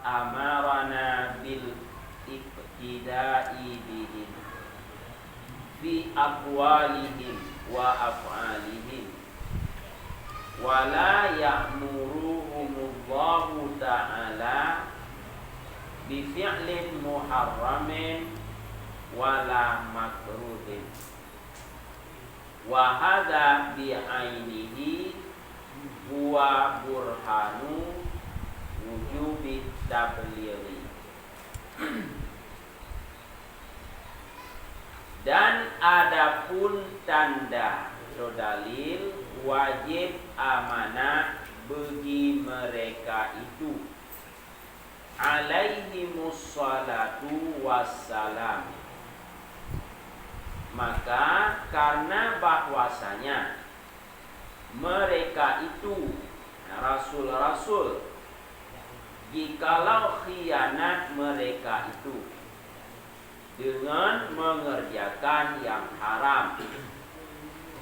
amarana bil ibtida'i bihim fi aqwalihim wa af'alihim wa la ya'muruhumullahu ta'ala bi fi'lin muharramin wala makruhin wa hadza bi ainihi huwa burhanu wujubi tablighi. Dan adapun tanda atau dalil wajib amanah bagi mereka itu alaihimus salatu wassalam, maka karena bahwasanya mereka itu rasul-rasul, jikalau khianat mereka itu dengan mengerjakan yang haram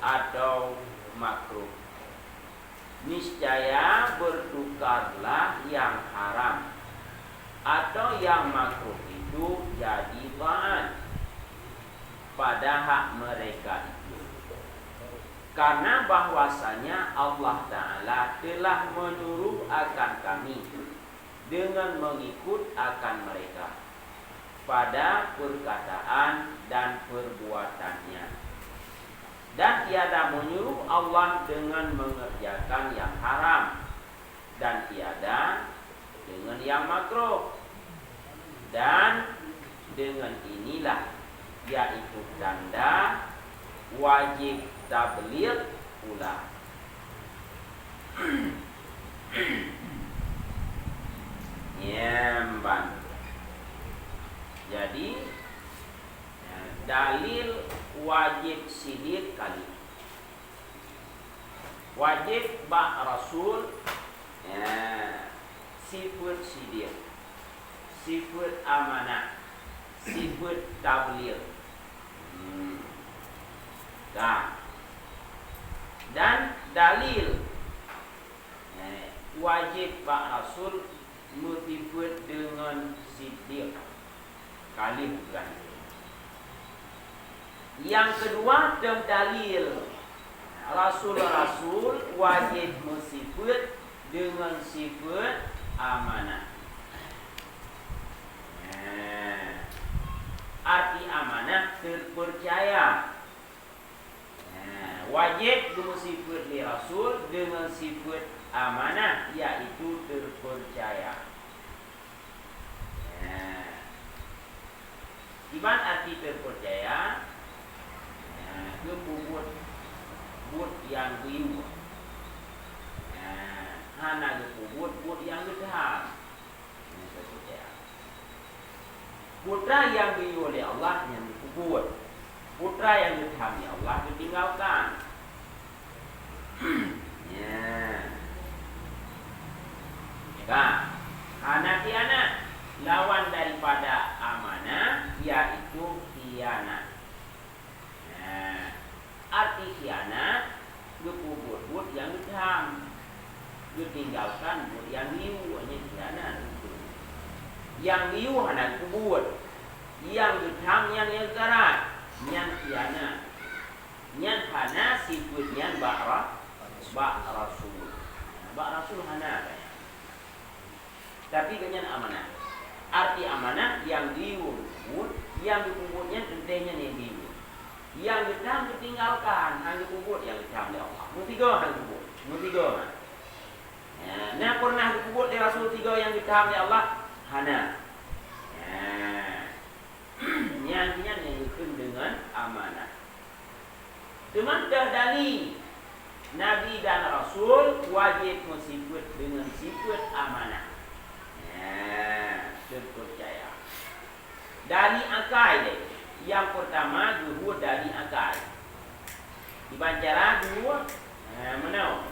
atau makruh, niscaya bertukarlah yang haram atau yang makruh itu jadi taat pada hak mereka itu, karena bahwasanya Allah Ta'ala telah menyuruh akan kami dengan mengikut akan mereka pada perkataan dan perbuatannya, dan tiada menyuruh Allah dengan mengerjakan yang haram dan tiada dengan yang makruh. Dan dengan inilah yaitu tanda wajib tabligh pula. Nyemban. Jadi dalil wajib sidir kali, wajib bak rasul, sifat sidir, sifat amanah, sifat tabligh. Dan dalil wajib bak rasul mutifat dengan sidir kali bukan. Yang kedua dalil rasul-rasul wajib mensifat dengan sifat amanah. Arti amanah terpercaya. Wajib bersifat li rasul dengan sifat amanah, yaitu terpercaya. Iban arti terpercaya, kebubut but yang biu, hana kebubut but yang gedam. Terpercaya. Putra yang biu oleh Allah yang dikubur, putra yang gedam oleh Allah ditinggalkan. Anak khianat, lawan daripada amanah yaitu khianat. Arti khianat gekubur-kubur yang gedam, ditinggalkan but yang liu, hanya khianat. Yang liu hanya kubur, yang gedam yang karat, yang khianat. Yang hana sifutnya bak rasul, bak rasul hana. Tapi kenyan amanah. Arti amanah yang diubur, yang dikuburnya gentenya yang diubur. Yang gedam ditinggalkan, hang dikubur yang gedam oleh Allah. Mutiga hang kubur, mutiga. Nah pernah dikubur oleh Rasul tiga yang gedam oleh Allah, hana. Yang dikubur dengan amanah. Cuma dalil Nabi dan Rasul wajib mensifat dengan sifat amanah. Terpercaya. Dari akal deh. Yang pertama zuhur dari akal. Dibancara dua menau.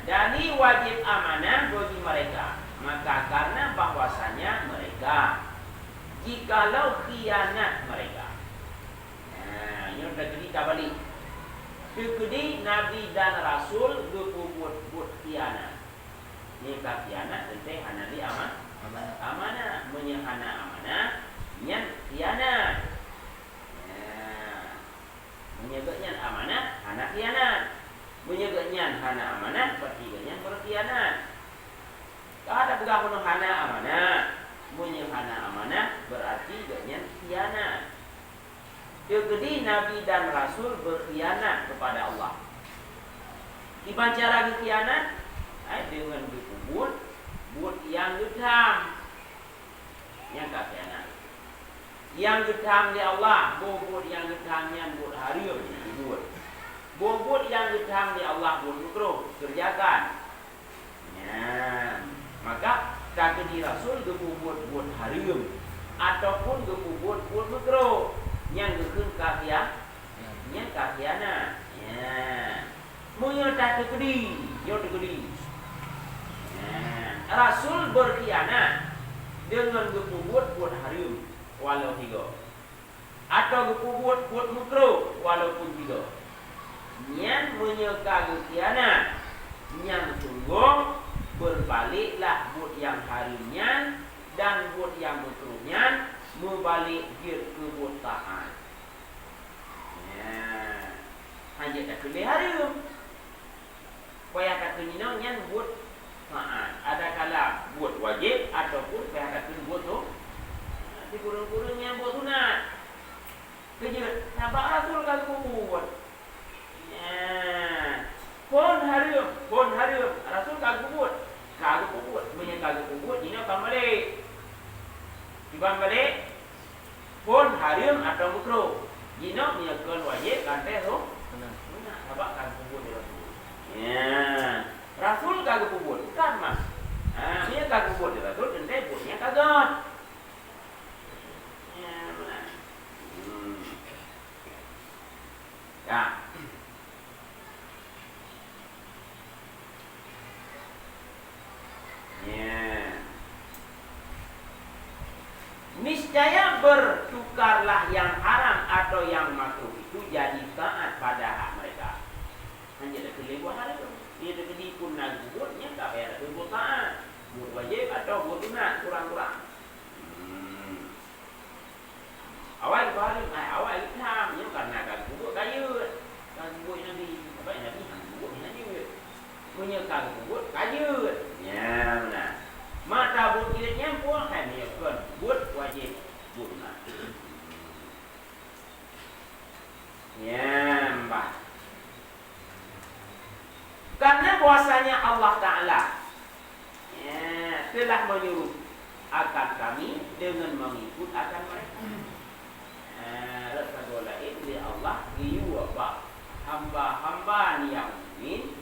Dari wajib amanah bagi mereka. Maka karena bahwasanya mereka jikalau khianat mereka. Ini sudah kita balik. Kekedi Nabi dan Rasul berbuat khianat. Ni kakianat tentang hana di amanah. Menyehana amanah, nyan khianat. Menyegaknya amanah, hana khianat. Menyegaknya hana amanah, bertiganya berkhianat. Ada pegang hana amanah, menyehana amanah berarti gaknya khianat. Jadi Nabi dan Rasul berkhianat kepada Allah. Iban cara berkhianat dengan berkubur, buat yang gedam, yang khianat. Yang gedam di Allah, buat yang gedamnya buat harim buat. Buat yang gedam di Allah buat makruh, kerjakan. Ya, maka kata di Rasul gebubut buat harim ataupun gebubut buat makruh. Yang gekun kafiah, yang kafiana. Ya, munya tak tegedi, yo tegedi. Rasul berkhianat dengan gebubut buat harim walau 3, atau gebubut buat makruh walaupun 3. Yang menyeka khianat, yang sungguh berbaliklah buat yang harimnya dan buat yang makruhnya membalik ke buat taat. Ya, hanya tak boleh harim. Payah kata nino nyan buat taat. Ada kala buat wajib ataupun payah kata buat tu. Nanti kurang-kurangnya buat sunat. Kerja nampak Rasul kalau buat. Pun harim Rasul kagak buat punya kagak buat ini akan balik tiba balik pun harim atau makruh ini punya kan wajib kan tu benar apa kagak buat Rasul Rasul kagak buat kan mas dia kagak buat Rasul dan dia buatnya kagak ya. Niscaya bertukarlah yang haram atau yang makruh itu jadi taat pada hak mereka. Hanya ada kelebuhan hari itu. Dia ada kedipun nak buatnya tak payah ada buat taat, buat wajib atau buat sunat kurang-kurang. Awal baru, awal Islam ni karena kan buat kaya, kan buat Nabi, apa Nabi hang buat Nabi. Punya kan buat kaya. Ya benar. Mata buat kilitnya pun hanya kan buat wajib buat sunat. Ya mbak. Karena puasanya Allah Ta'ala telah menyuruh akan kami dengan mengikut akan mereka. Rasulullah ini Allah apa hamba-hamba yang mukmin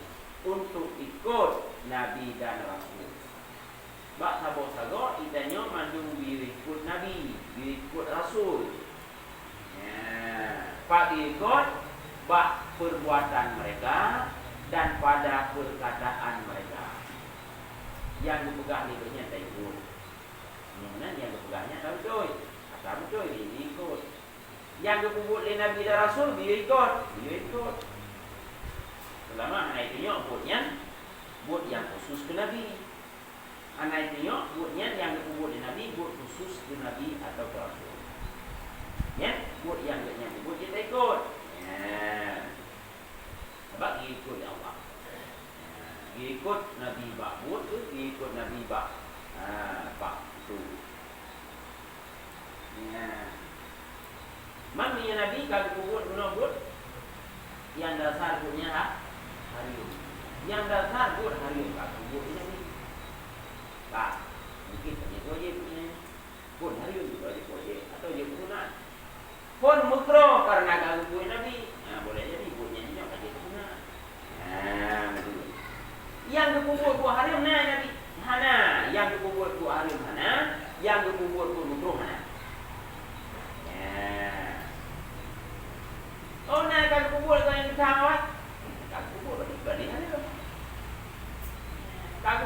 untuk ikut Nabi dan Rasul. Bak sabar-sabar itanya mandung ikut Nabi, ikut Rasul. Pak ikut bak perbuatan mereka dan pada perkataan mereka. Yang dipegang ikutnya tak ikut. Yang dipegangnya tak betul. Tak betul dia ikut. Yang dikubur oleh Nabi dan Rasul dia ikut. Selama anak itu buatnya buat yang khusus ke Nabi. Anak itu buatnya yang dikubur oleh Nabi buat khusus ke Nabi atau ke Rasul. Ya, buat yang buat kita ikut. Sebab dia ikut ya Allah. Dia ikut Nabi bak buat tu, dia ikut Nabi bak bak tu. Maknanya Nabi kalau buat guna buat yang dasar punya hari. Yang dasar buat hari kalau buat Nabi. Tak mungkin punya wajib punya pun hari juga wajib atau dia sunat. Pun makruh karena kalau buat Nabi. Boleh jadi buatnya ni nak jadi sunat. Yang dikubur buat hari mana Nabi? Hana, yang dikubur buat hari mana? Yang dikubur buat makruh mana? Oh, nak kalau kubur kau yang kita awak, kalau kubur balik hari tu. Kalau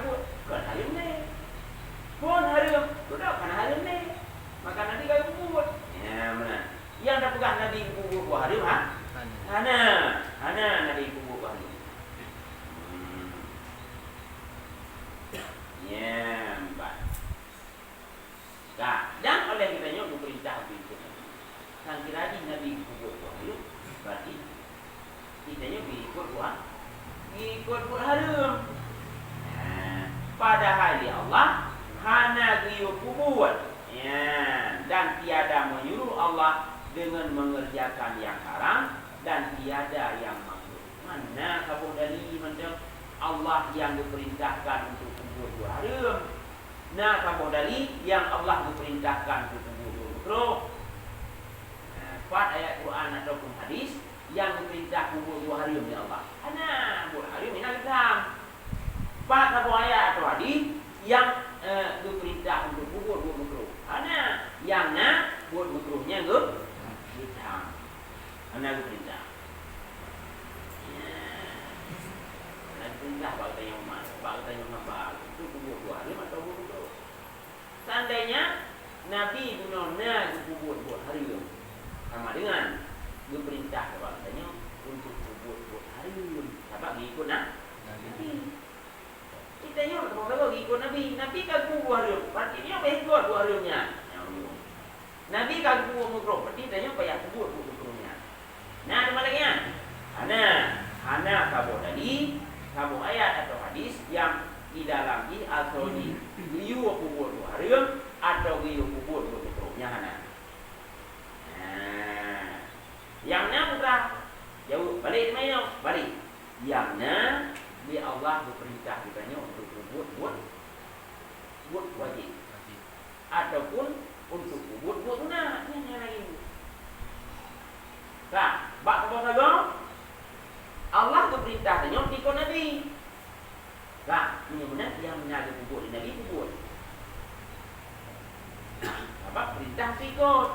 padahal di Allah hana giyu kubur. Ya, dan tiada menyuruh Allah dengan mengerjakan yang haram dan tiada yang makruh. Mana kamu dari macam Allah yang diperintahkan untuk kubur dua haram. Nah, kamu dari yang Allah diperintahkan untuk kubur dua makruh. Kuat ayat Quran ataupun hadis yang diperintah kubur dua haram ya Allah. Ana kubur haram ini kita. Kuat kamu ayat atau hadis yang diperintah untuk kubur dua makruh. Ana yang nak buat makruhnya enggak kita. Ana diperintah. Perintah bagi yang mana, bagi yang apa itu kubur dua hari atau kubur dua. Seandainya Nabi benar-benar kubur dua hari, sama dengan diperintah kepadanya untuk kubur dua hari. Siapa ikut Nabi? Kita yang kalau ikut Nabi, Nabi kan kubur hari, berarti dia ikut dua harinya. Nabi kan kubur makruh, berarti dia payah kubur dua makruhnya. Nah, di mana lagi? Ana kabur tadi. Kamu ayat atau hadis yang di dalam atau di giyu kubur dua haram atau giyu kubur dua makruhnya hana. Yang na putra jauh balik mana? Balik. Yang na bi Allah berperintah kitanya untuk buat wajib ataupun untuk buat sunat yang lain. Nah, bak apa Allah berperintah tanya ikut Nabi. Nah, ini benar yang menjaga kubur Nabi kubur. Apa perintah ikut?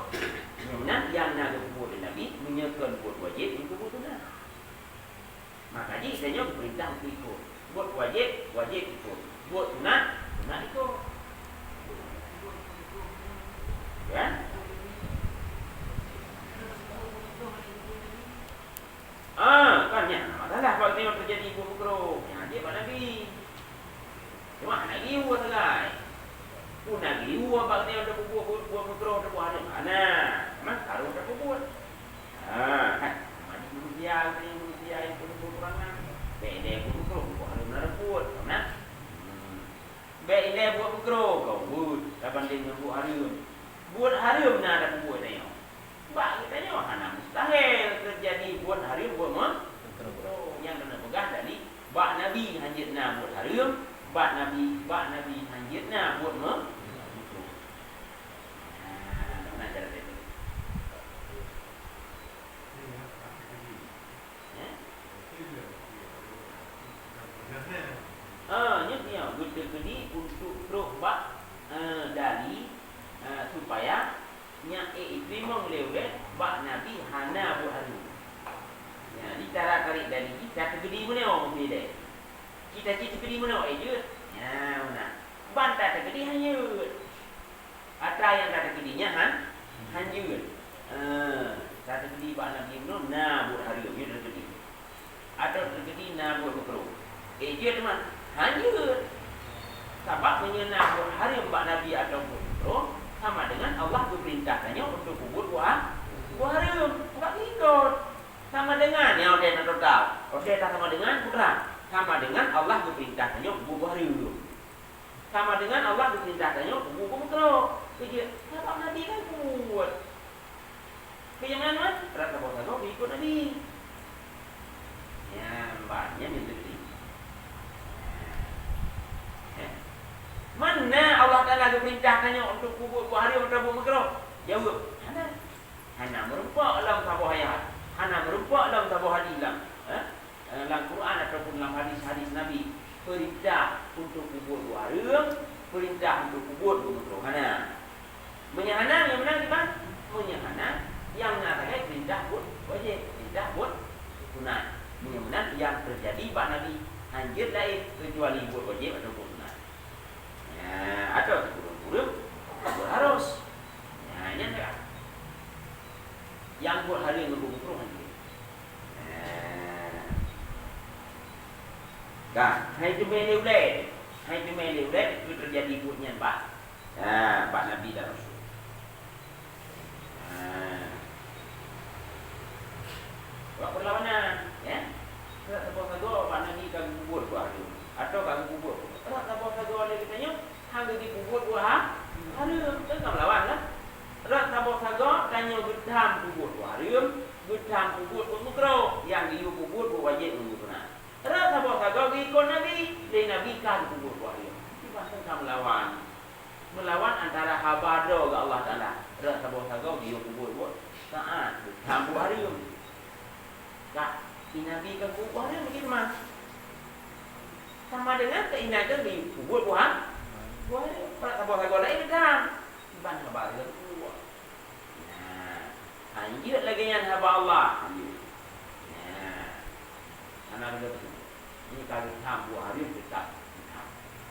Ini benar yang menjaga kubur Nabi menyekan buat wajib untuk kubur sunat. Maka jadi tanya perintah untuk ikut. Buat wajib ikut. Buat sunat ikut. Ya? Kan ya, masalah kalau tengok terjadi buat makruh. Yang dia Pak Nabi. Cuma nak giu selai. Pun nak giu apa tengok dah buat makruh dah buat ada. Mana? Memang taruh dah buat. Kan. Manusia yang pun kurangan. Beda buat makruh buat ada benar buat. Mana? Beda buat makruh kau buat. Kapan dia buat haram. Buat haram nak ada buat tengok. Bak kita tengok hana mustahil terjadi buat haram buat makruh. Yang kena pegang tadi bak Nabi hanjitna buat haram, bak Nabi hanjitna buat makruh. Mana cara itu? Nya gede-gede untuk terus bak dari supaya nya itu menglewat bak Nabi hana buat haram. Ya, di cara tarik dari kita tergedi mana orang mesti deh. Kita tergedi mana orang je. Ya, mana? Bantah tergedi hanyut. Ada yang kata tergedinya hanyut. Kata tergedi bak Nabi benar na buat hari ini tergedi. Atau tergedi na buat makruh. Je teman hanyut. Sebab menyenang buat hari bak Nabi atau buat makruh sama dengan Allah berperintahkannya untuk buat hari. Enggak ikut. Sama dengan yang dia nak tahu. Kalau dia tak sama dengan putra, sama dengan Allah berperintahkannya bubuh hari dulu. Sama dengan Allah berperintahkannya bubuh putra. Jadi, apa Nabi kan buat? Kejangan mana? Rasa bosan ikut Nabi. Ya, banyak yang terjadi. Mana Allah Taala berperintahkannya untuk bubuh hari untuk bubuh makruh? Jawab, hana merupakan dalam sebuah ayat. Hana merupakan dalam sebuah hadis dalam Quran ataupun dalam hadis-hadis Nabi perintah untuk kubur dua haram, perintah untuk kubur dua makruh. Hana menyahana yang menang di mana? Menyahana yang mengatakan perintah buat wajib, perintah buat sunat. Menyahana yang terjadi Pak Nabi anjir lain kecuali buat wajib atau buat sunat. Ya, atau kubur harus. Ya, ini enggak. Yang buat hari yang berbuku lagi. Kan, hai tu melewat. Hai tu melewat itu terjadi buatnya Pak. Pak Nabi dan Rasul. Buat perlawanan, ya. Tak boleh Pak Nabi kan kubur buat hari. Atau kan kubur. Tak boleh hang dikubur buah harum kan lawan lah. Rat sabok sago tanya gedam kubur buah harum, gedam kubur buah mukro yang diu kubur buah wajib menggunakan. Rat sabok sago ikon nabi, dari nabi kan kubur buah harum. Itu bahasa kam melawan antara habado ke Allah Taala. Rat sabok sago diu kubur buah saat gedam buah harum. Tak, nabi kan kubur harum begitu mas. Sama dengan keindahan di kubur buah sabok sago lain kan. Ban haba dia kuat. Nah, lanjut lagi yang haba Allah. Nah, anak dia tu. Ini kalau tham buah hari tetap tham.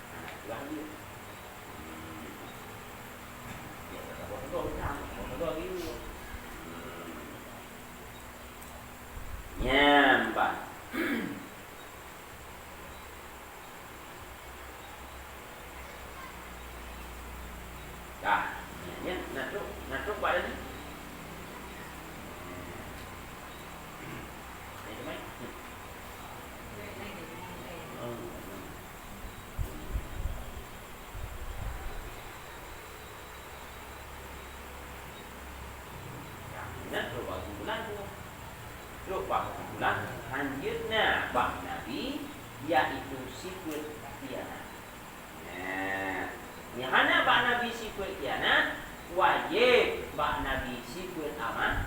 Nah, lanjut. Ya, sabok sago tham, sabok sago gitu. Nyamban. Dah, ya, nak truk pada ni. Ini tu mai. Nak truk bagi bulan tu. Truk bagi bulan lanjutnya bab Nabi iaitu sifat khianat. Yang mana bak Nabi sifat khianat wajib bak Nabi sifat aman.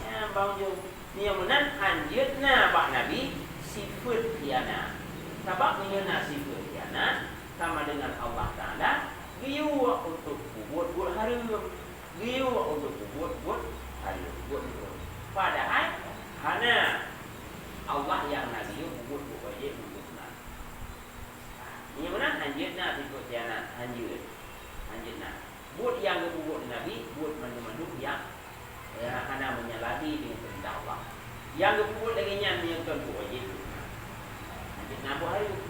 Ya bang jo ni yang menan anjeutna bak Nabi sifat khianat. Sebab mengenai sifat khianat sama dengan Allah Taala giu untuk buat harum, giu untuk buat harum, buat. Padahal hanya Allah yang Nabi buat wajib buat. Yang mana anjeutna sifat khianat anjeutna. Buat yang buat Nabi, buat mandu-mandu yang hana menyalahi dengan perintah Allah. Yang buat lagi yang buat wajib. Anjeutna buat harum.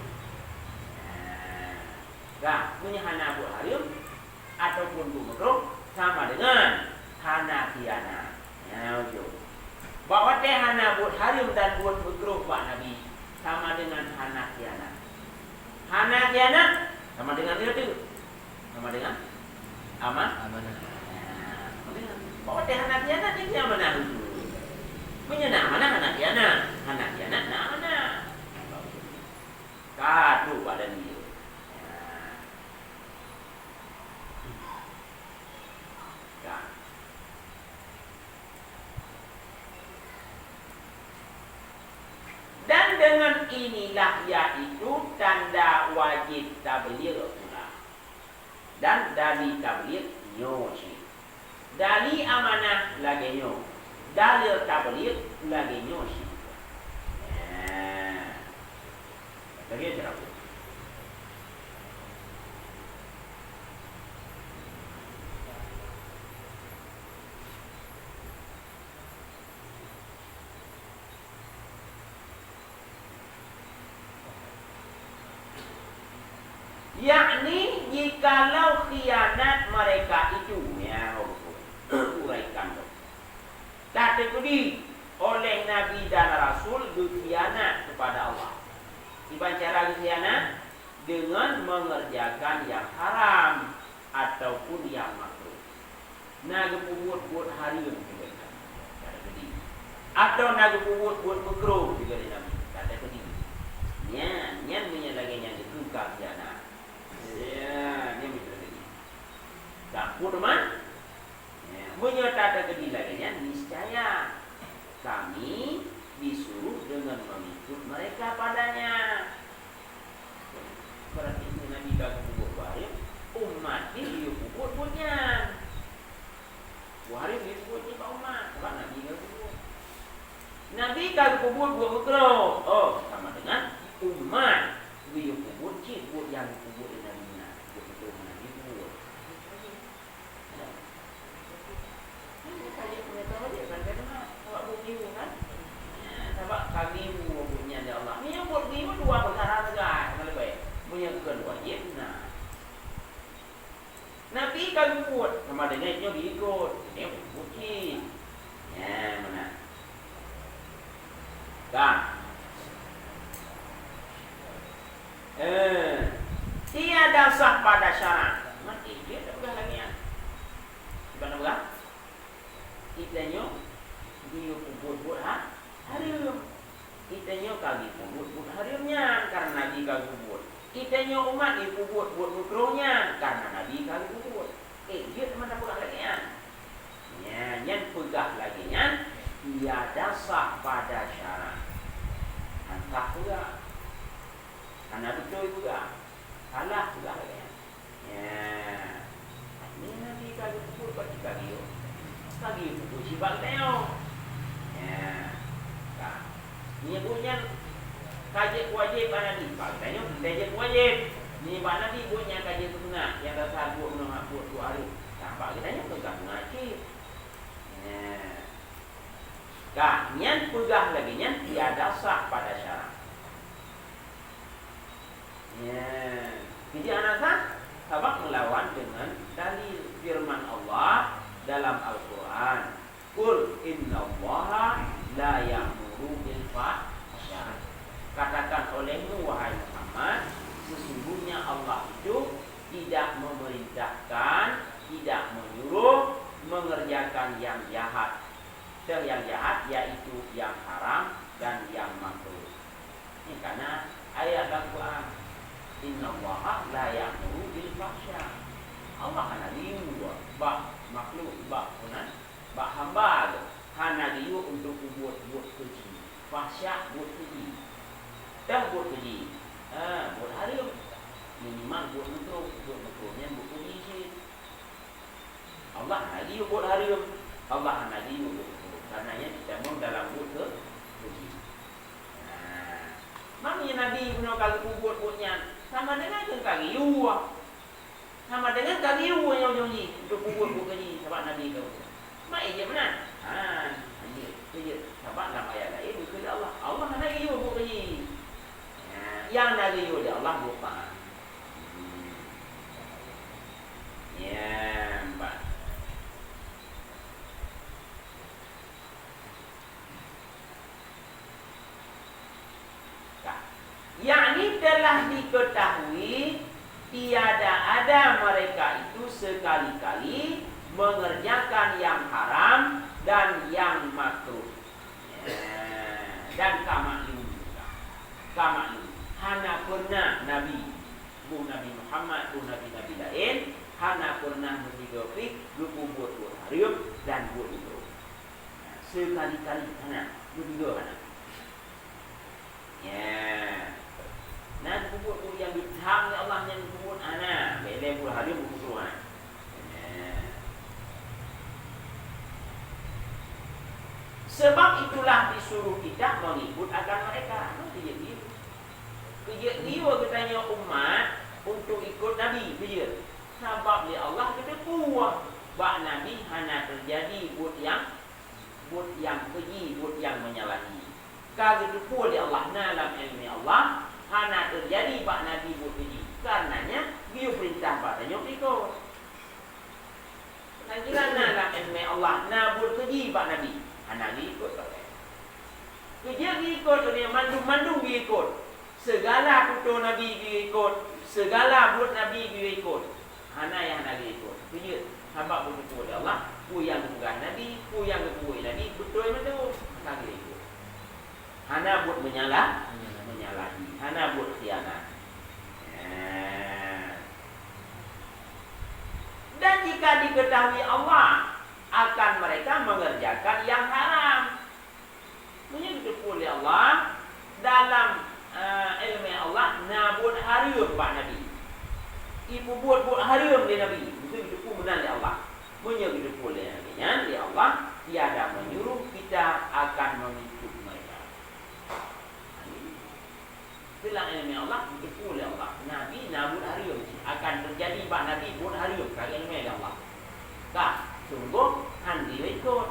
Nah, punya hana buat harum ataupun buat makruh sama dengan hana khianat. Ya, betul. Bahawa teh hana buat harum dan buat makruh buat Nabi sama dengan hana khianat. Hana khianat sama dengan itu. Sama dengan amanah. Bahawa teh hana khianat ini amanah itu. Menyana amanah hana khianat. Hana khianat na amanah. Kadu badan dia. Dan dengan inilah yaitu tanda wajib tabligh pula. Dan dari tabligh nyosi. Dari amanah lagi nyo. Dalil tabligh lagi nyosi. Lagi cerita. Yakni jikalau khianat mereka itu ya uraikan tak terjadi oleh Nabi dan Rasul berkhianat kepada Allah. Iban cara berkhianat dengan mengerjakan yang haram ataupun yang makruh. Naga buat haram juga tak terjadi. Atau naga buat makruh juga Nabi tak terjadi. Nyan menyalahkan yang ditukar khianat. Ya, ni betul lagi. Tak purman. Menyatakan kedilagannya niscaya kami disuruh dengan mengikut mereka padanya. Berarti Nabi kalau kubur barim, umat ini dia kubur punya. Barim dia kubur ni umat. Sebab Nabi kalau kubur. Nabi kalau kubur buat makruh. Oh, sama dengan umat dia kubur cik buat yang kubur Nabi. Sebab kami punya Allah. Ni yang buat ni dua perkara saja. Kalau baik, punya kedua wajib. Nabi kami buat sama dengan itu diikut. Ini bukti. Ya mana? Dah. Tiada tiada sah pada syarat. Mati dia tak pegang lagi ya. Bukan pegang. Kitanya dia kubur harim. Kitanya kali kubur harimnya karena Nabi kali kubur. Kitanya umat dia kubur nukronya karena Nabi kali kubur. Dia teman tak pegang lagi ya. Yang pegang lagi ya. Tiada sah pada syarat. Antah pula. Karena betul juga. Salah juga ya. Ini Nabi kali kubur kat kali yo. Kali kubur sibak teo. Ni bunyan kaji wajib Nabi. Katanya kaji wajib. Ni Nabi bunyan kaji sunnah yang dasar buat buat 2 hari. Sampai katanya pegang wajib. Nyan pegang lagi nyan tiada sah pada syarat. Jadi anak sah sabak melawan dengan dalil firman Allah dalam Al-Quran. Qul innallaha la ya'muru bil fahsya. Katakan olehmu wahai Muhammad, sesungguhnya Allah itu tidak memerintahkan, tidak menyuruh mengerjakan yang jahat. Yang jahat yaitu yang haram dan yang makruh. Ini karena ayat Al-Quran. Innallaha la ya'muru bil fahsya. Allah hana liu bak makhluk bak punan bak hamba hana liu untuk buat keji. Fahsya buat keji. Dan buat keji. Buat haram. Minimal buat makruhnya buat keji. Allah hana liu buat haram. Allah hana liu buat karenanya kita mau dalam buat keji. Mami Nabi punya kali buat-buatnya sama dengan kali yuwa. Sama dengan kali yuwa yang jonyi untuk buat keji sebab Nabi kau. Mai je benar. Dia sebab dalam ayat lain itu Allah. Allah hana yuwa buat keji. Yang Nabi yuwa dia Allah lupa. Mbak. Yakni telah diketahui tiada ada mereka itu sekali-kali mengerjakan yang haram dan yang makruh. Dan kamaklum juga. Kamaklum. Hana pernah Nabi, bu Nabi Muhammad, bu Nabi-Nabi lain, hana pernah mendigofik, lupu buat haram dan buat itu. Sekali-kali hana, begitu hana. Nah, buku yang dithang oleh Allah yang buat anak, bela pula hari buku anak. Sebab itulah disuruh kita mengikut akan mereka. Kerja dia katanya umat untuk ikut Nabi. Kerja. Sebab dia Allah kita puas. Bak Nabi hanya terjadi buat yang keji, buat yang menyalahi. Kalau itu puas dia Allah dalam ilmu Allah. Hana terjadi bak Nabi buat keji. Karenanya dia perintah padanya ikut. Kira dalam ilmu Allah nak buat keji bak Nabi. Hana dia ikut tak? Kerja dia ikut dia mandung dia ikut. Segala tutur Nabi dia ikut. Segala buat Nabi dia ikut. Hana yang Nabi ikut. Kerja habaq betul dia Allah. Ku yang bukan Nabi, ku yang bukan Nabi betul betul. Tak dia ikut. Hana buat menyalahi. Hana buat khianat. Dan jika diketahui Allah akan mereka mengerjakan yang haram. Menyebut oleh Allah dalam ilmu Allah nabut haram Pak Nabi. Ibu buat haram di Nabi. Itu hidup benar di Allah. Menyebut oleh Nabi di Allah tiada menyuruh kita akan mengikut mereka. Bilang ilmu Allah betul oleh Allah. Nabi nabut haram akan terjadi Pak Nabi buat haram kali ilmu Allah. Kak, sungguh handi ikut.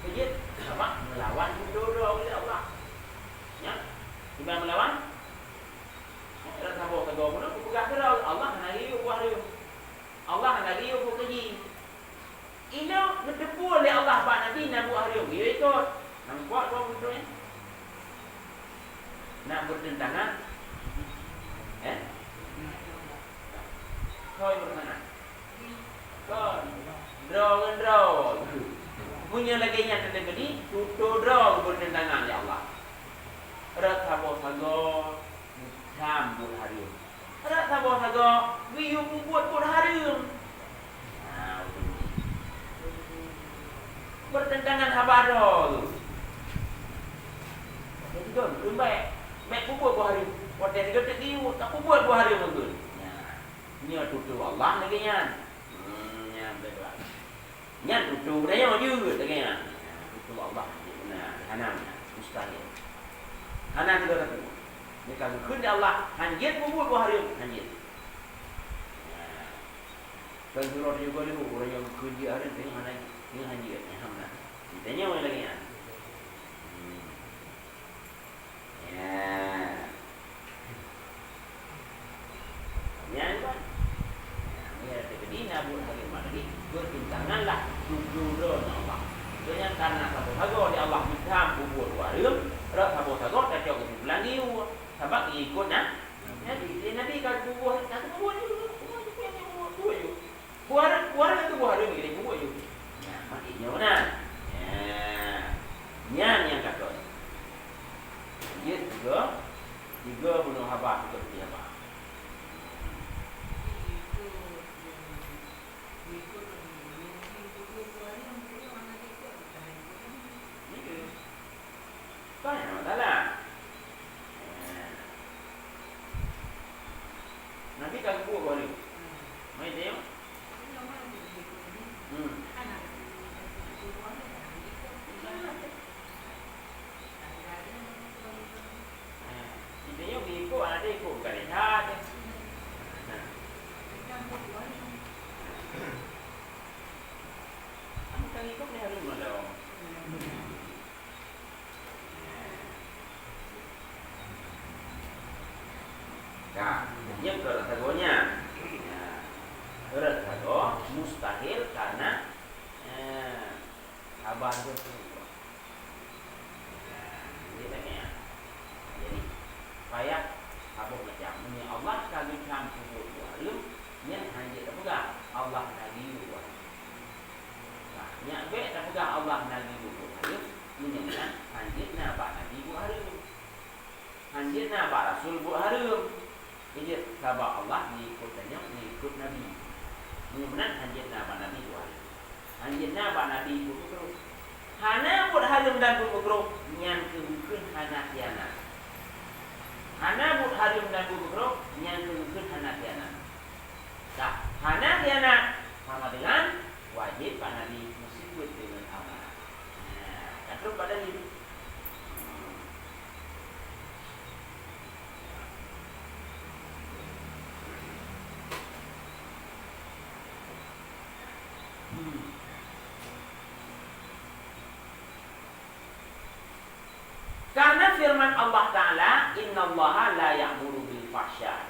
Kerja apa? Melawan doa oleh Allah. Ya. Gimana melawan? Kalau sabar kedua pun aku pegang kerau Allah hari buat haram. Allah hari buat keji. Ini bertepu oleh Allah Pak Nabi nabut haram. Dia ikut. Nampak kau betul ni? Nak bertentangan Thôi bermana? Kon. Draw. Punya lagi yang terjadi, tutur draw bertentangan ya Allah. Rat sabo sago, tham buat hari. Rat sabo sago, wiu buat hari. Bertentangan habaro. Jadi don, baik. Baik buat hari. Waktu itu kita diu, tak buat hari mungkin. Ni tutur Allah lagi nya. Betul. Nya tutur dia juga lagi nya. Tutur Allah. Nah, hanan mustahil. Hanan juga tu. Ni kalau kun Allah, hanjit buat hari hanjit. Kalau surat juga lu orang yang kun dia ada dengan hanan, dengan hanjit. Hamna. Tanya orang lagi nya. Yang kan? Ya, jadi nabur hari mana ni bertentanganlah tujuan Allah. Dengan karena satu hago di Allah hitam buat warim, rak satu hago tak jauh kesimpulan dia. Sebab ikut nak. Jadi Nabi kalau buat itu buat itu buat begini buat itu. Ya, maknanya mana? Yang kata. Dia tiga bunuh haba itu siapa? Kan yang masalah. Nabi tak buat boleh. Mai dia. Dia yang ikut ada ikut bukan lihat. Kamu kan ikut ni hari mana? Nah, yang beratagonya, beratago mustahil karena abah itu. Jadi, supaya apa macam ini Allah kami campur warim yang hanya terpegang Allah lagi warim. Nah, yang be terpegang Allah lagi warim ini kan hanya apa nabi warim, hanya apa rasul warim. Jadi sahabat Allah mengikutnya mengikut Nabi. Kemudian hanya apa Nabi warim, hanya apa Nabi warim. Hana buat harum dan warim yang kebukan hana tiana. Hana buat harum dan warim yang kebukan hana tiana. Nah, hana tiana sama dengan wajib Pak Nabi meskipun dengan amanah. Nah, terus pada ini. Karena firman Allah Ta'ala, innallaha la ya'muru bil fahsya.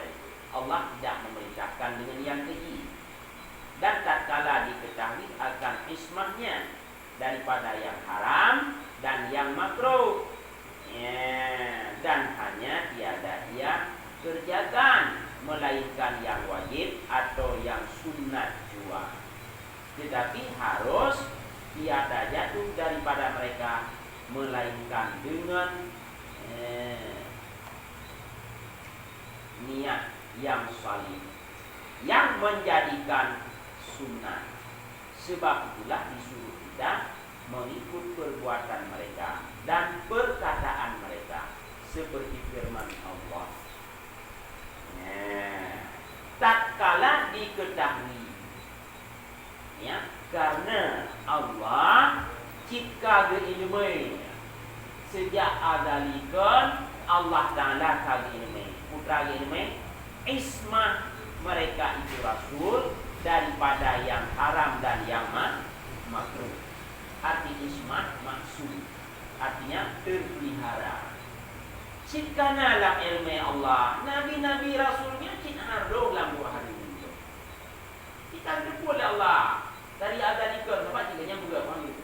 Allah tidak memerintahkan dengan yang keji. Dan tatkala diketahui akan ismahnya daripada yang haram dan yang makruh. Dan hanya tiada ia kerjakan melainkan yang wajib atau yang sunnat jua. Tetapi harus tiada jatuh daripada mereka melainkan dengan niat yang salih yang menjadikan sunnah. Sebab itulah disuruh kita mengikut perbuatan mereka dan perkataan mereka seperti firman Allah. Tatkala diketahui ya, karena Allah cipta ilmu sejak azalikan Allah Ta'ala kagi ilmu putra ilmu ismah mereka itu rasul daripada yang haram dan yang makruh. Arti ismah maksud artinya terpelihara. Cikana lam ilmu Allah nabi-nabi rasulnya cik hardo lam buah hari itu kita dipul Allah dari azalikan sebab cikanya juga panggil.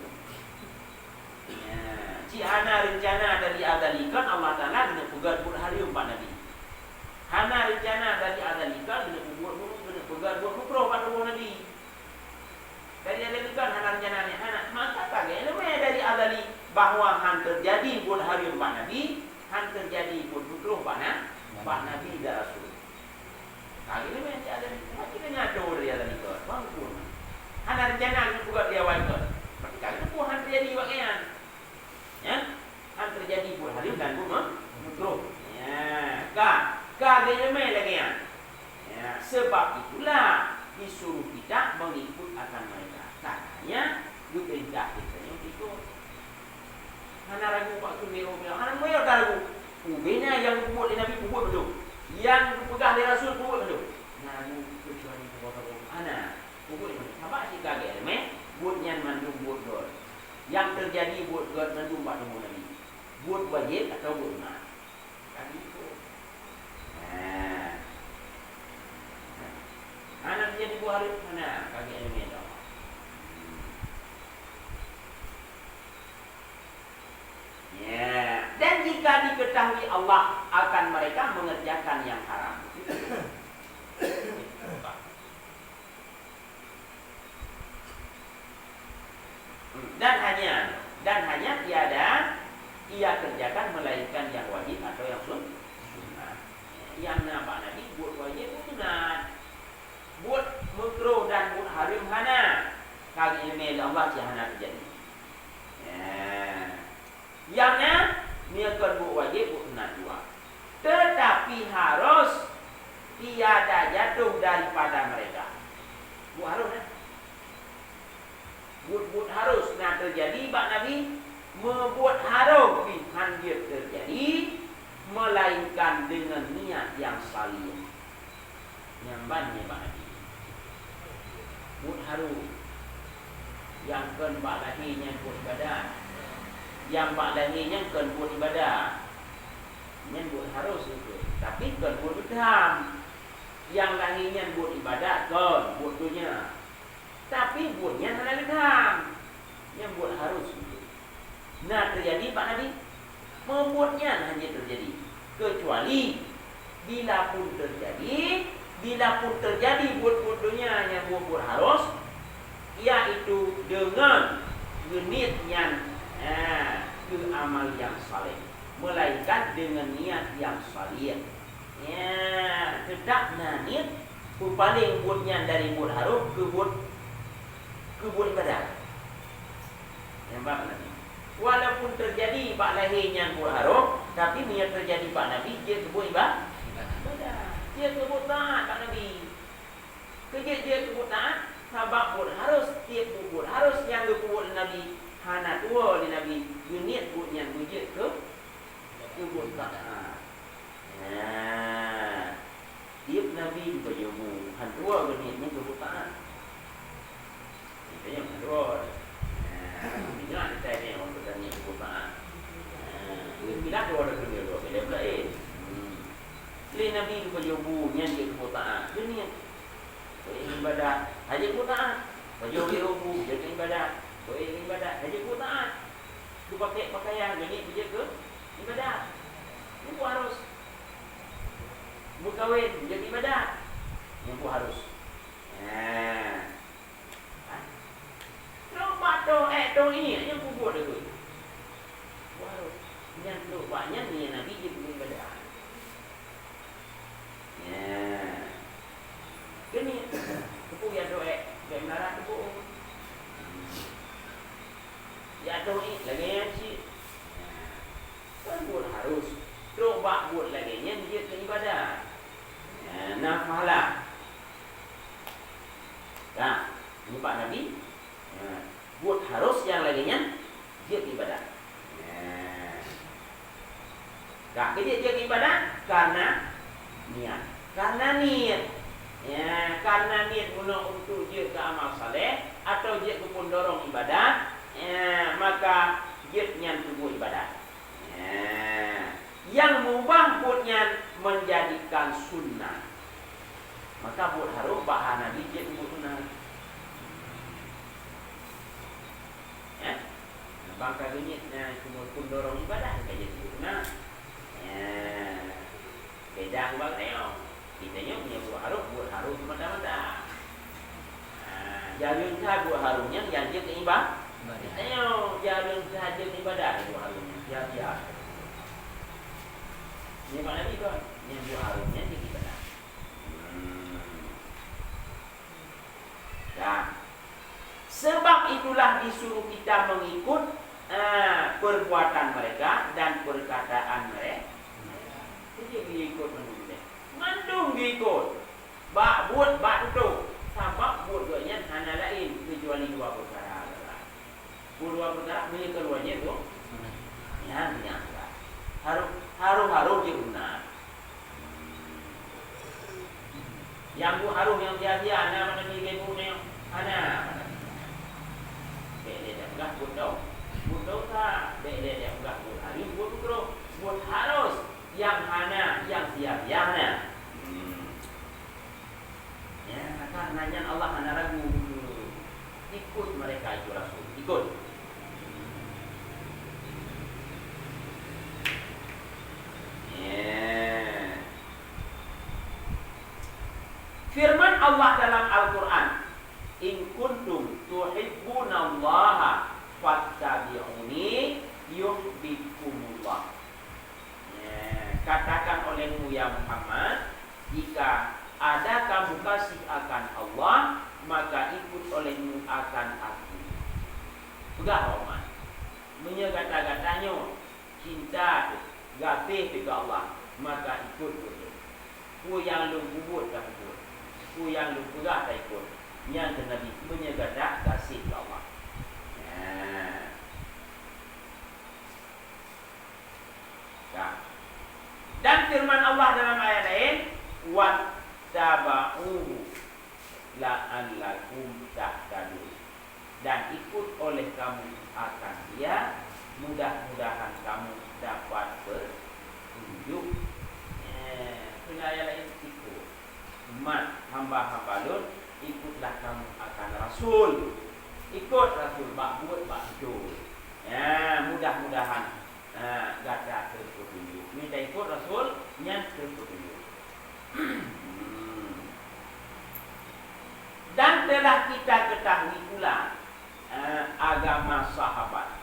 Hana rencana dari azalikan Allah Ta'ala dengan pegar buat hari 4 Nabi. Hana rencana dari azalikan dengan pegar buat pula disuruh kita mengikut akan mereka. Katanya diperintah kita yang ikut. Mana ragu Pak Kumiro bilang, mana mau tak ragu? Ubenya yang kubur Nabi kubur belum? Yang pegang dari Rasul kubur belum? Nah, ragu kecuali kubur mana? Kubur itu. Apa sih kaget? Buat yang mandung buat gol. Yang terjadi buat gol mandung Pak Kumiro Nabi. Buat wajib atau buat sunat? Kan itu. Anak jadi buah hari mana? Kaki ini dah. Ya. Dan jika diketahui Allah akan mereka mengerjakan yang haram. Dan hanya tiada ia kerjakan melainkan yang wajib atau yang sunnah. Yang nampak Nabi buat wajib itu sunat. Buat makruh dan buat haram hana. Kali ini Allah hana terjadi. Yang dia akan buat wajib buat sunat juga. Tetapi harus tiada jatuh daripada mereka. Buat harus buat harus nah terjadi Pak Nabi membuat haram pilihan dia terjadi melainkan dengan niat yang salih. Yang banyak Pak Nabi buat haram yang kan Pak lahirnya buat ibadah, yang Pak lahirnya kan buat ibadah, yang buat harus itu, tapi kan buat bedam. Yang lahirnya buat ibadah kan buat dunia, tapi buatnya halal bedam, yang buat harus itu. Nah terjadi Pak Nabi membuatnya hanya terjadi, kecuali bila pun terjadi buat dunia yang buat harus, yaitu dengan niat yang ke amal yang saleh, melainkan dengan niat yang salih. Ya, tidak niat paling buatnya dari buat harus ke buat ibadah. Yang Pak Nabi. Walaupun terjadi Pak lahirnya buat harus, tapi niat terjadi Pak Nabi dia ke buat ibadah. Dia sebut taat Pak Nabi. Dia sebut taat, sabab buat harus, tiap buat harus yang dibuat Nabi. Hana tua di Nabi, niat buatnya wujud ke buat taat. Nah, tiap Nabi berjumpa, han tua niatnya ke buat taat. Itu yang kedua. Ingat kita ni orang bertanya ke buat taat. Bila keluar dari dunia dia berlain. Selain Nabi berjumpa yang dia ke buat taat. Dia niat. Ibadah, haji buat taat. Baju biru, jaga ibadah. Ibadah, haji buat taat. Dia pakai pakaian, jadi dia ke ibadah. Itu harus. Berkahwin, jaga ibadah. Itu harus. Dong ini yang kubur itu. Harus. Yang banyak ni Nabi dia punya ibadah. Ini kubur yang doa, yang marah kubur. Ya doa ini lagi yang si. Kan buat harus. Coba buat lagi yang dia ke ibadah. Nafalah. Nah, ini Pak Nabi. Buat harus yang lainnya dia ibadah. Nah, dia ibadah karena niat. Karena niat. Ya, karena niat guna untuk dia ke amal saleh atau dia pun dorong ibadah, maka dia nyan tubuh ibadah. Yang mubah buatnya menjadikan sunnah. Maka buat harus bahan Nabi dia tubuh sunnah. Bangka dunia cuma pun dorong ibadah kayak jadi guna. Beda bang Neo. Kita punya buah harum semata-mata. Jalur sah buah harumnya yang dia ke ibadah. Neo jalur saja ibadah buah harumnya. Ya. Ini Pak Nabi kan, yang buah harumnya dia ibadah. Nah, sebab itulah disuruh kita mengikut perbuatan mereka dan perkataan mereka. Jadi ikut mandung ikut. Bak buat bak tutup. Sabab buat duanya hanya lain kecuali dua perkara. Dua perkara milik keduanya itu yang harum diguna. Yang bu harum yang sia-sia ana mana ni ibu ni ana. Bele dah enggak buat tak bele dah enggak buat hari buat bro buat harus yang hana yang sia-sia hana. Ya karenanya Allah hana ragu ikut mereka itu Rasul ikut. Firman Allah dalam Al-Quran, in kuntum tuhibbunallaha fattabi'uni yuhibbukumullah. Katakan olehmu ya Muhammad, jika ada kamu kasih akan Allah, maka ikut olehmu akan aku. Pegang Rahman. Menyegata-gatanya cinta gafih kepada Allah, maka ikut boleh. Ku yang lu kubut tak ikut. Ku yang lu pegah tak ikut. Yang Nabi menyegata kasih kepada Allah. Dan firman Allah dalam ayat lain, wattaba'uhu la'allakum tahtadun. Dan ikut oleh kamu akan dia, mudah-mudahan kamu dapat bertunjuk. Ayat lain ikut umat hamba-hamba Lut, ikutlah kamu akan Rasul. Ikut Rasul bak buat bak betul. Mudah-mudahan gada terpetunjuk. Minta ikut Rasul yang terpetunjuk. Dan telah kita ketahui pula agama sahabat.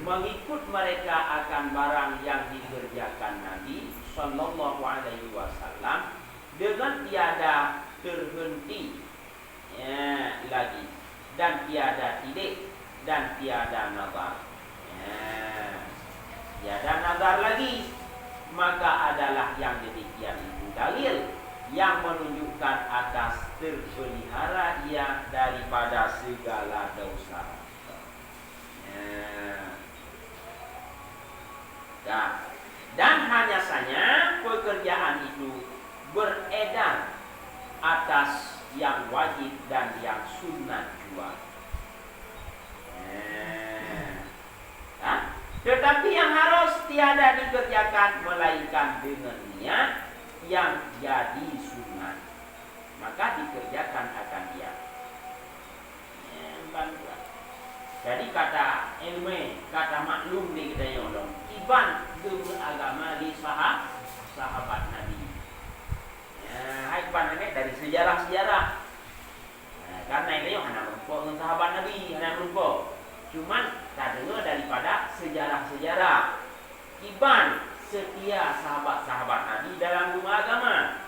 Mengikut mereka akan barang yang dikerjakan Nabi Sallallahu Alaihi Wasallam dengan tiada terhenti lagi dan tiada tilik dan tiada nazar. Tiada nazar lagi, maka adalah yang demikian itu dalil yang menunjukkan atas terpelihara ia daripada segala dosa. Dan hanya saja pekerjaan itu beredar atas yang wajib dan yang sunnah juga. Tetapi yang harus tiada dikerjakan melainkan dengan niat yang jadi sunnah, maka dikerjakan akan dia. Jadi kata ilmu, kata maklum ni kita yang dong. Iban beragama di sahabat Nabi. Iban ini dari sejarah-sejarah. Karena ini yang hanya merupakan sahabat Nabi, hanya merupakan. Cuman tak dengar daripada sejarah-sejarah. Iban setia sahabat-sahabat Nabi dalam rumah agama.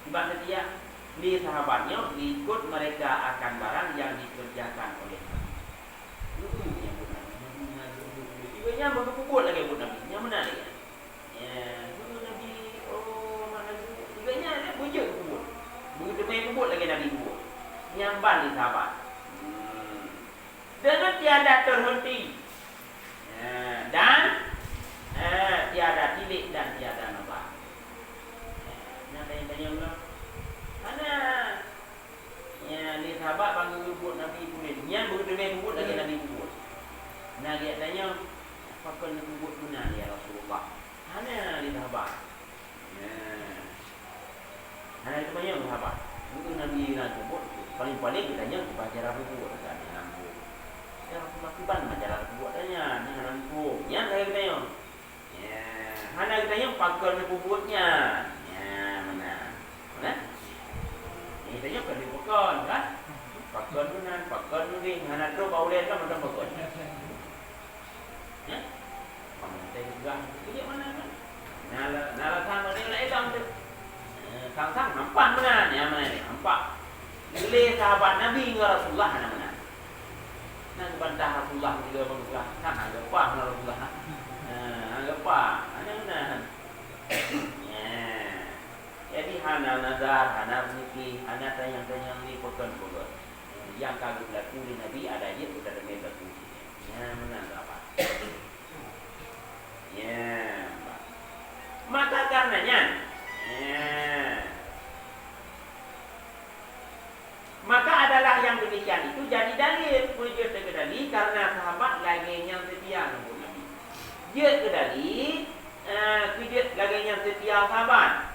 Iban setia di sahabatnya ikut mereka akan barang yang dikerjakan oleh Nabi. Yang berkubur lagi buat Nabi. Yang mana dia? Dulu Nabi mana dulu? Tiganya dia bujur kubur. Begitu main kubur lagi Nabi kubur. Yang ban di sahabat. Dengan tiada terhenti. Dan tiada tilik dan tiada nampak. Nak tanya ulang. Mana? Di sahabat bangga kubur Nabi kubur. Yang begitu main kubur lagi Nabi kubur. Nah dia tanya, apakah nak kubur benar ya Rasulullah? Hanya di sahabat. Hanya itu banyak sahabat. Mungkin Nabi nak kubur, paling-paling kita tanya baca rabu kubur kan yang nampu. Ya Rasulullah kiban baca rabu kubur tanya, yang nampu. Yang saya tanya. Hanya kita tanya pakar nak kuburnya. Mana? Mana? Ini tanya kan di pakar kan? Pakar benar, pakar ni. Hanya tu bau lihat kan macam pakar. Saya juga dia mana kan? Nala sama ni lah edam tu. Sang-sang nampak mana? Yang mana ni? Nampak. Pilih sahabat Nabi dengan Rasulullah mana? Nak bantah Rasulullah juga bangga. Kan agak apa Rasulullah? Agak apa? Mana mana? Jadi hana nazar, hana niki, hana tayang-tayang ni poton bolot. Yang kagak berlaku di Nabi ada aja udah ada berlaku. Ya mana apa? Ya. Maka karenanya, maka adalah yang demikian itu jadi dalil wujud kedali karena sahabat lagi yang setia nunggu Nabi. Dia kedali, wujud lagi yang setia sahabat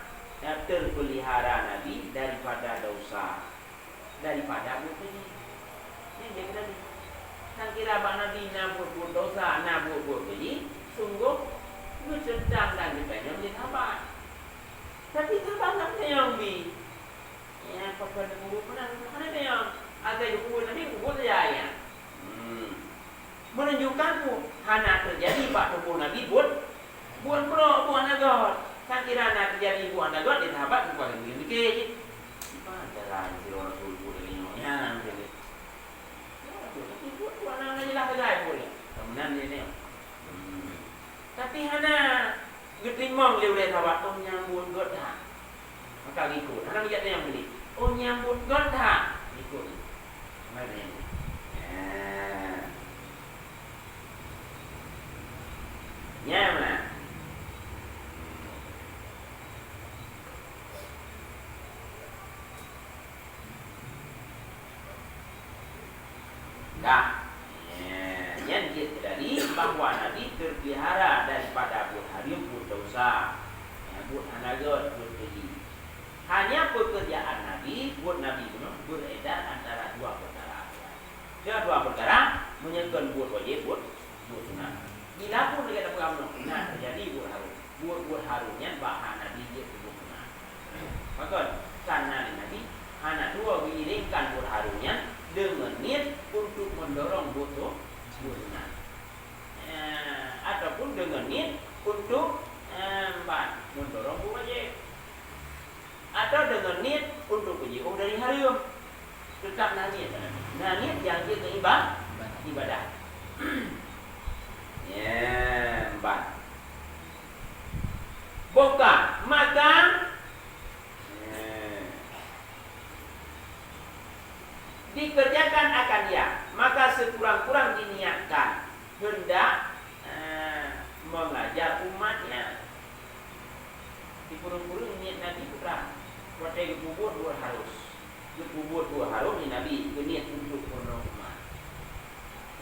terpelihara Nabi daripada dosa, daripada bukti. Ini dia kedali. Sang kira bang Nabi nabut dosa, nabut bukti, sungguh sedang dan dipendam di sahabat. Tapi sahabat nak yang bi. Ya, pasal guru pernah mana yang ada guru Nabi guru saja ya. Menunjukkan hana terjadi pak tubuh Nabi buat buat nagot. Kan kira nak terjadi buat nagot di sahabat bukan mikir. Apa cara si Rasul buat ini ya. Tapi buat nagot jelas saja boleh. Kemudian ini. Tapi hana getimong lewat sahabat tu nyambut got dah. Maka ikut. Hana lihat yang beli. Oh nyambut got dah. Ikut. Mana ini? Ya mana? Dah. Yang kita dari bahawa Nabi terpelihara daripada buat harim, buat dosa, buat hanagot, buat keji. Hanya pekerjaan Nabi, buat Nabi beredar antara dua perkara. Dua perkara menyentuh buat wajib, buat sunat. Bila pun dia kata nah terjadi buat harumnya bahan Nabi dia buat sunat. Maka karena Nabi hanya dua mengiringkan buat harumnya dengan niat untuk mendorong buat sunat. Ataupun dengan niat untuk mendorong buat wajib. Atau dengan niat untuk menjauh dari haram. Tetap niat. Nah niat yang dia ke ibadah. Ya, bukan maka dikerjakan akan dia. Maka sekurang-kurang diniatkan hendak mengajar umatnya. Dipurung-purung niat Nabi putra. Waktu kubur dua harus. Kubur dua harus ni Nabi niat untuk menolong umat.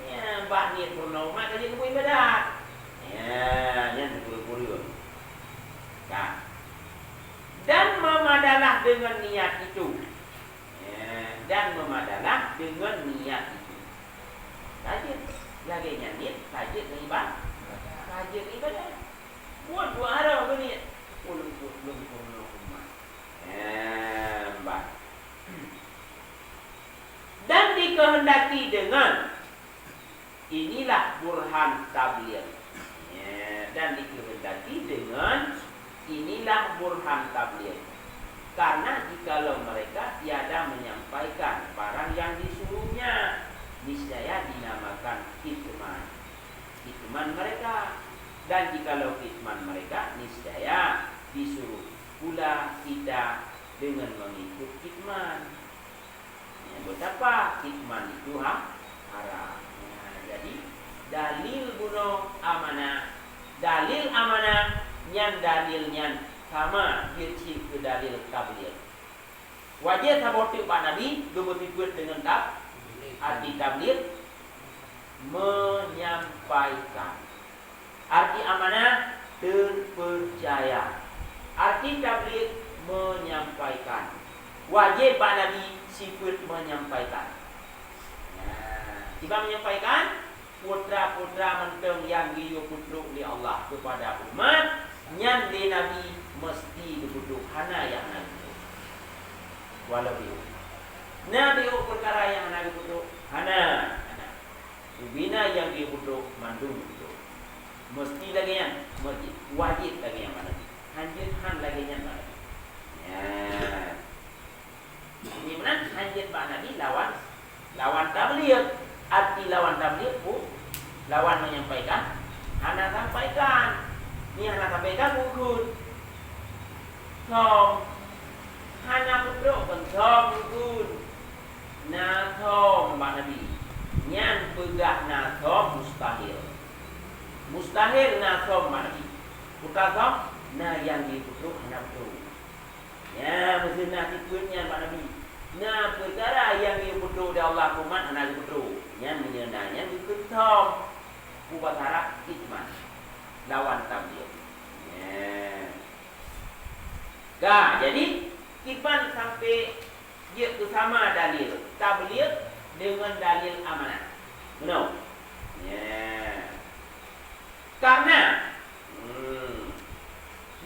Ya, bak niat menolong umat aja kubur ibadat. Ya, yang dipurung-purung. Ya. Dan memadalah dengan niat itu. Ya, dan memadalah dengan niat itu. Saja lagi niat, saja ibadah. Saja ibadah. Buat dua harus niat. Belum umat. Dan dikehendaki dengan inilah burhan tabligh. Dan dikehendaki dengan inilah burhan tabligh. Karena jikalau mereka tiada menyampaikan barang yang disuruhnya, niscaya dinamakan kitman. Kitman mereka. Dan jikalau kitman mereka, niscaya disuruh pula kita dengan mengikut kitman. Ya, betapa kitman itu haram. Ya, jadi dalil bunuh amanah, dalil amanah, nyan dalilnya sama kirci ke dalil tabligh. Wajib sabotik Pak Nabi berikut dengan arti tabligh menyampaikan. Arti amanah terpercaya. Arti tabligh menyampaikan. Wajib Pak Nabi sifat menyampaikan. Tiba menyampaikan putra-putra menteng yang diutus oleh Allah kepada umat, nyan di Nabi mesti duduk hana yang Nabi. Walau dia Nabi perkara yang Nabi duduk hana. Ubina yang diutus mandung itu. Mesti lagi yang wajib lagi yang mana? Hanjit han lagi yang mana? Ya. Ini mana hanjit Pak Nabi lawan tabligh. Arti lawan tabligh bu, lawan menyampaikan, hana sampaikan. Ini hana sampaikan bukan. hana putruk pentom pun nathom Mbak Nabi nyan pegah nathom mustahil nathom Mbak Nabi putrathom na yang diputruk hana putruk ya mesti nak ikutnya Mbak Nabi na perkara yang diputruk dari Allah kumat hana diputruk nyan menyenangnya dikentom ubatara kitman lawan tabligh ya. Jadi Kipan sampai dia bersama dalil tabligh dengan dalil amanah. Benar? Ya. Karena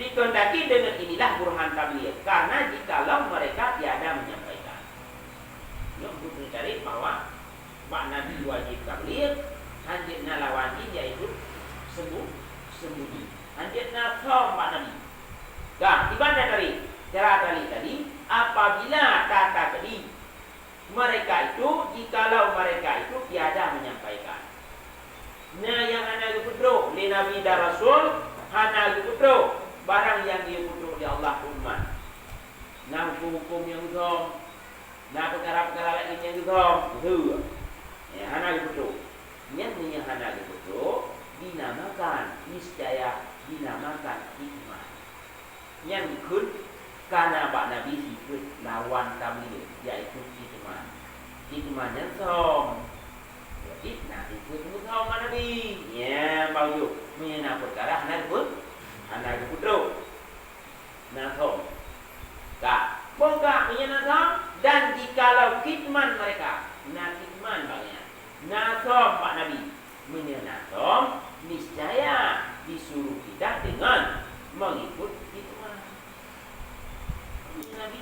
dikendaki dengan inilah burhan tabligh. Karena jikalau mereka tiada menyampaikan. Yang butuh cari bahwa Pak Nabi wajib tabligh, hanjitna lawani yaitu sembunyi. Hanjitna thom Pak Nabi. Ibadah dari cara tadi apabila kata tadi mereka itu jikalau mereka itu tiada menyampaikan nah yang hana gupudro li nabi dan rasul hana gupudro barang yang dia gupudro di Allah umat nah hukum yang gudom nah perkara-perkara lain yang gudom itu ya hana gupudro yang hana gupudro dinamakan niscaya dinamakan hikmah yang ikut karena Pak Nabi ikut lawan tabligh yaitu kitman som jadi nanti ikut sama Nabi ya bau menyenang perkara hana putruk nah som tak bongkak menyenang som dan jikalau kitman mereka nah kitman banyak nah som Pak Nabi menyenang som niscaya disuruh kita dengan mengikut Nabi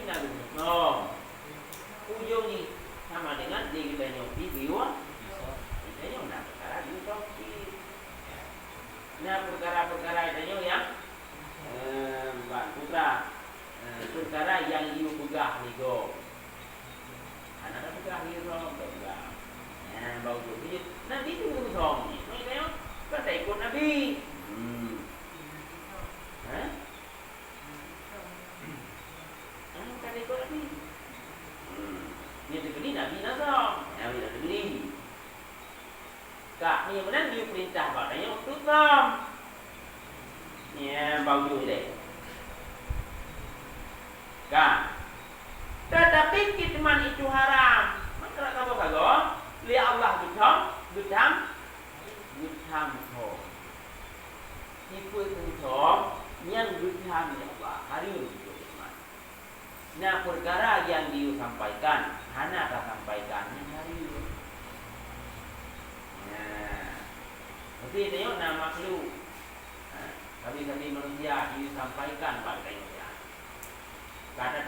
ujung ni sama dengan dia kita nyopi biwa kita nyok nak perkara diutopi nah perkara-perkara kita nyok yang Mbak Putra perkara yang iu pegah ni go anak pegah ni go pegah ya bau tu Nabi tu song ni kita nyok kan tak ikut Nabi Dia dibeli Nabi Nazam Nabi dah dibeli Kak ni yang mana dia perintah Maknanya untuk Nazam ya bau dia Kak tetapi kitman itu haram maka tak tahu kagak lihat Allah gudam ho tipe gudam yang gudam ya Allah hari ini nah perkara yang disampaikan hana tak sampaikan hari nah mesti tengok nama makhluk kami manusia disampaikan pada manusia kata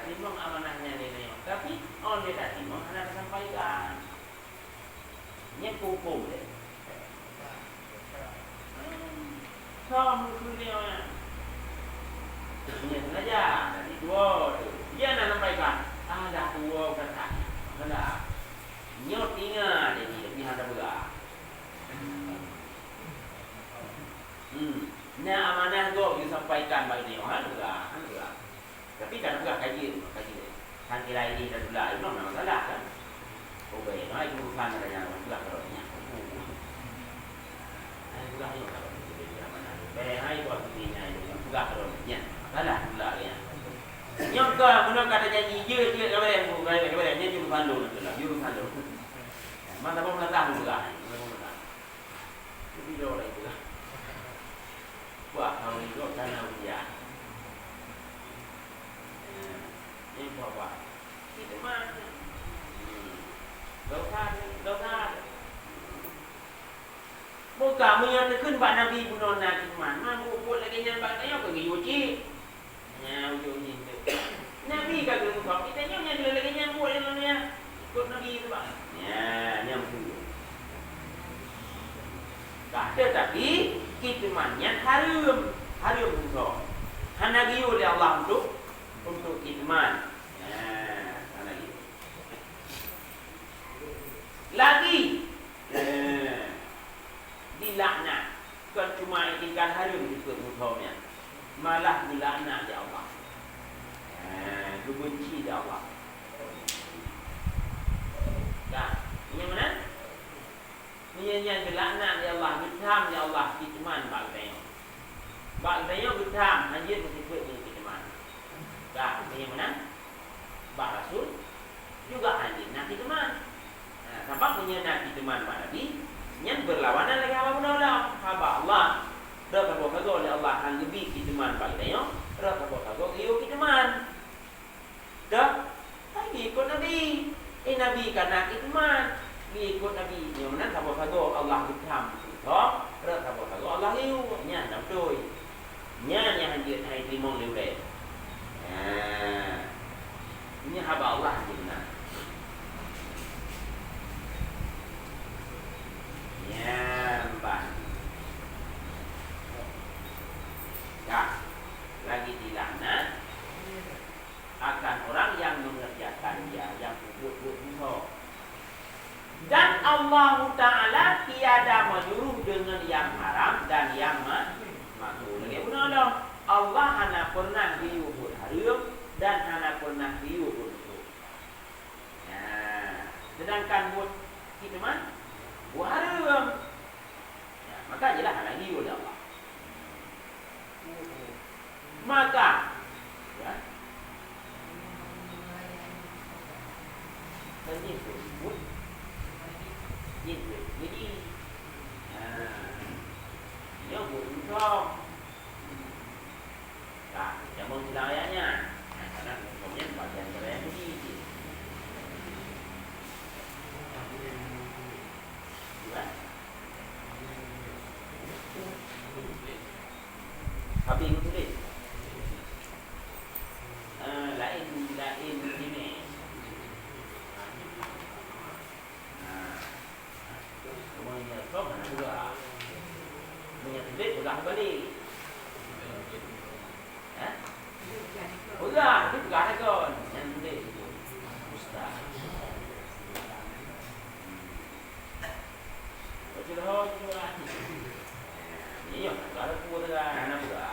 timbang amanahnya dia tengok tapi dia tak timbang hana tak sampaikan ini hukum dia sama kuliah punya sengaja dari dua dia nak sampaikan dah tua kata kena nyot ingat jadi lebih ada belah nah amanah go disampaikan bagi dia belah tapi kan belah kaji kan kira ini dan belah itu memang salah kan baik itu urusan adanya belah terusnya belah itu kalau jadi amanah baik buat dirinya itu belah terusnya salah pula ya. Nyok guna kata janji je kalau yang ni jurusan lu lah, jurusan lu. Mana pun nak tahu juga. Jadi dia orang itu lah. Wah, kalau itu kan dia. Ini apa? Itu mana? Dosa. Buka menyatakan Pak Nabi bunuh Nabi mana? Buat lagi yang bakatnya pergi uji. Ya, ujungnya itu. Nabi kagak ngomong, kita nyonya dia lagi nyambut dia ikut Nabi itu, Pak. Ya, nyambut. Kata tapi kitmannya harum ngomong. Hana giu oleh Allah untuk kitman. Ya, hana giu. Lagi dilaknat. Bukan cuma ikan harum ikut ngomongnya. Malah dilaknat ya Allah. yang mana Pak Rasul juga hadir Nabi teman. Nah, sampai punya Nabi teman Pak Nabi yang berlawanan lagi apa pun hamba Allah. Dah kabur oleh Allah hang lebih kita teman Pak kita yo. Dah kabur iyo kita teman. Dah lagi ikut Nabi. Nabi karena kita teman. Ikut Nabi yang mana kabur Allah hitam. Dah kabur Allah iyo nya nam doi. Nya hadir hai timong lewe. Ini hamba Allah gimana? Ya, Mbak. Ya, lagi dilaknat akan orang yang mengerjakan dia, yang buat musuh. Dan Allah Ta'ala tiada menyuruh dengan yang haram dan yang makruh. Lagi benar Allah hanya pernah diubur haram dan hanya pernah diubur musuh. Ya, sedangkan buat kita man buat haram. Ya, maka jelas hanya diubur Allah. Maka ya, dan itu buat itu jadi dia buat musuh. Nah, yang mau bilang ayatnya, karena kemudian bagian ayat ini. Tapi itu deh. Lain ini. Semuanya kau mana juga. Menyebut sudah balik. Udah, itu juga ada kan. Yang balik itu. Ustaz. Sudah. Ini yang ada pun ada anak juga.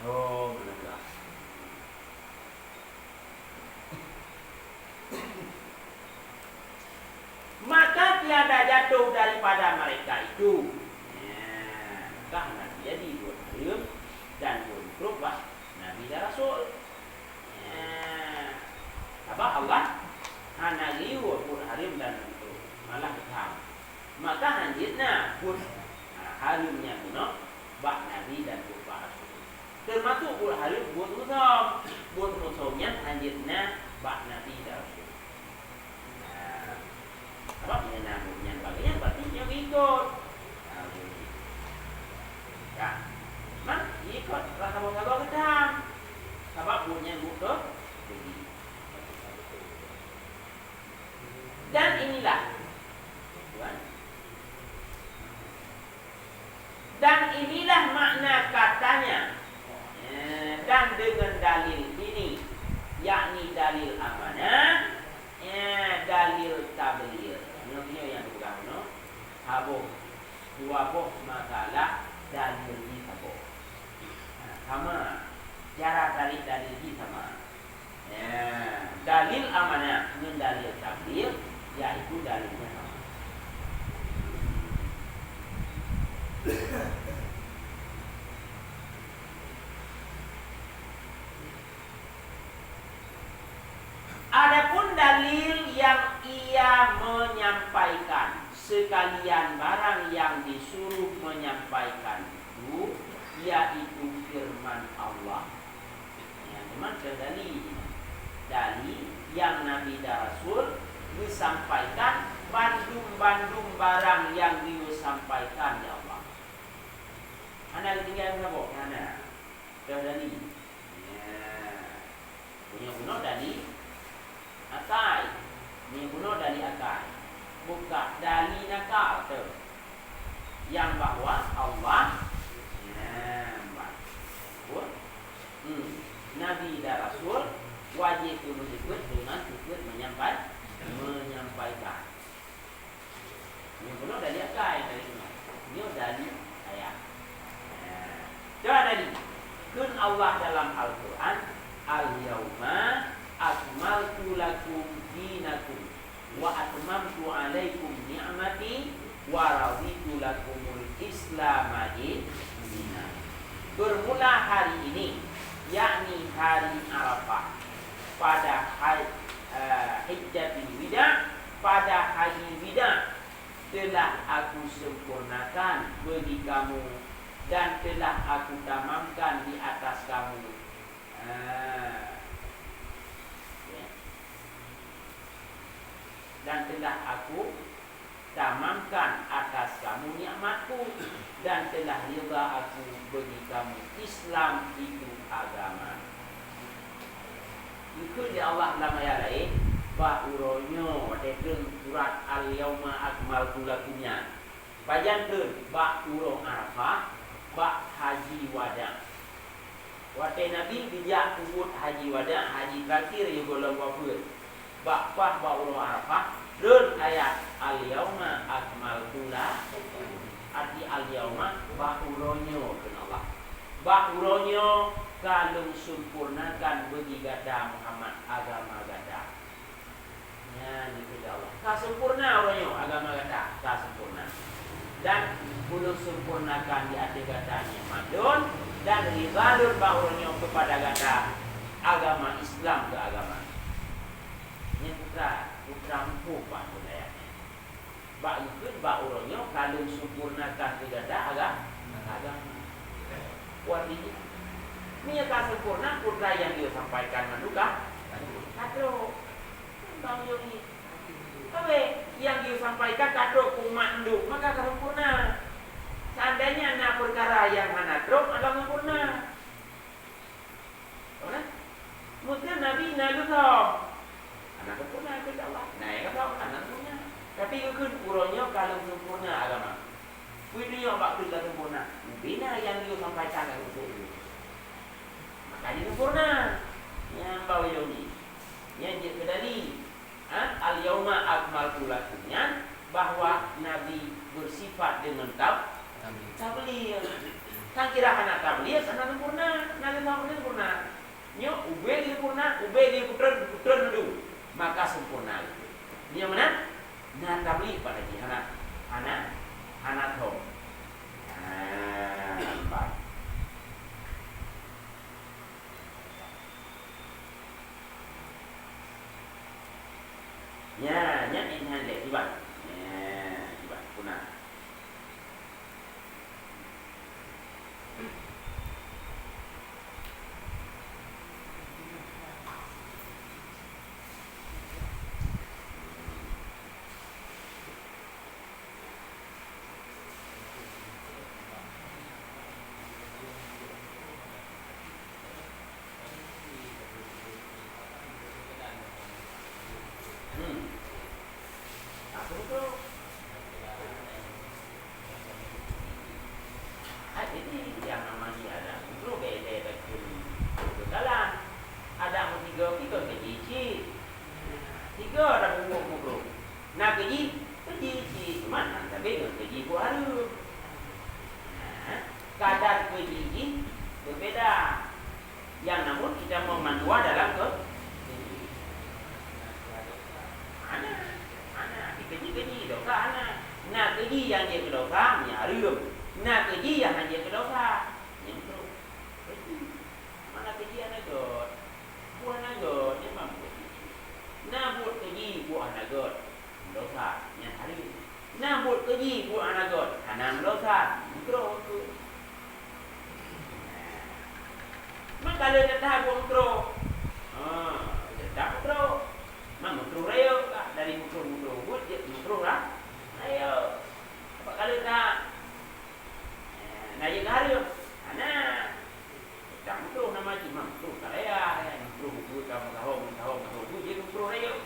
Oh, benar. Maka tiada jatuh daripada mereka itu. Karena jadi buat haram dan buruk bah Nabi dan Rasul. Apa Allah hanya liur buat haram dan buruk malah hitam. Maka hanjitna buat haramnya kuno bah Nabi dan buat Rasul. Termasuk buat haram buat musuhnya hanjitna bah Nabi dan Rasul. Apa menyenangnya bagian berarti yang ikut. Ya, mak ikut rasa bangga gedang. Sebab punya butuh. Dan inilah, dan inilah makna katanya. Dan dengan dalil ini, yakni dalil amanah, dalil tabligh. Ini yang bukan no. Habo, dua boh masalah dalil ini habo. Sama, cara dalil ini sama. Dalil amanah dengan dalil tabligh, yaitu dalilnya sama. Adapun dalil yang ia menyampaikan sekalian barang yang disuruh menyampaikan itu yaitu firman Allah. Ya, teman dalil yang Nabi dan Rasul disampaikan bandung barang yang disampaikan ya Allah. Anda tinggal berapa? Anda dalil. Punya guna dalil akai, ni guna dari akai, bukan dari nakal tu. Yang bahwa Allah, Nabi dan Rasul wajib ikut dengan ikut menyampaikan. Ni guna dari akai dari mana? Ni dari ayat. Coba dari kun Allah dalam Al-Quran, al-yawma akmaltu lakum dinakum wa atmamtu alaikum ni'mati wa raditu lakumul Islam dinan. Bermula hari ini yakni hari Arafah. Pada Hijjatul Wida, pada hari Wida telah aku sempurnakan bagi kamu dan telah aku tamamkan di atas kamu. Dan telah aku tamamkan atas kamu nikmatku dan telah rida aku bagi kamu. Islam itu agama. Ikut dia Allah dalam ayat lain, ba'uronyo dekeng surat al-yauma akmaltu lakumnya. Bayan ke ba'urong Arafah, ba' haji wada. Waktu Nabi bijak kubut haji wada, haji terakhir yang golong wafud. Ba'fah ba'urong Arafah, dan ayat al-yauma akmaltu lakum. Arti al-yauma ba'uronyo kan Allah. Ba'uronyo kalau sempurnakan bagi gada Muhammad agama gada. Ya, itu Allah. Tak sempurna orangnya agama gada, tak sempurna. Dan belum sempurnakan di atas gadanya madon dan ribalun bahurnya kepada gada agama Islam ke agama. Ini putra empu pak budayanya. Bak ikut bak orangnya kalau sempurnakan di gada agama. Artinya ini akan sempurna putra yang dia sampaikan manuka. Kadro, bang Yogi. Tapi yang dia sampaikan kadro kumat nduk maka akan sempurna. Seandainya nak perkara yang manadro adalah sempurna. Mana? Mungkin Nabi Nabi tahu. Anak sempurna itu Allah. Nah, yang tahu anak sempurna. Tapi ikut uronya kalau sempurna agama. Video yang bakal sempurna. Bina yang dia sampaikan kalau sempurna. Makanya sempurna. Yang bawa Yogi. Yang dia kedali. Al-yauma akmaltu lakumnya bahwa Nabi bersifat dengan tabligh. Kan kira anak tabligh anak sempurna. Nabi sempurna. Nyo ube dia sempurna, ube dia putra dulu. Maka sempurna. Dia mana? Nah tabligh pada dia anak tho. Baik. Ya, ini hendak tiba. Ya, tiba punah. Kadar keji berbeda. Yang namun kita memandua dalam anak keji dosa anak. Nah keji yang dia dosa ni harum. Nah keji yang dia dosa ni betul. Mana keji anak god? Buat anak god ni mampu. Nah buat keji buat anak god dosa ni harum. Nah buat keji buat anak god anak dosa betul. Maka kalau dah buat mutro, dah mutro, mana mutro raya dari mutro buat je mutro lah, ayo, apa kalau dah, naya kahari, anak, dah mutro nama cuma mutro raya, mutro buat kamu tahu buat je mutro raya,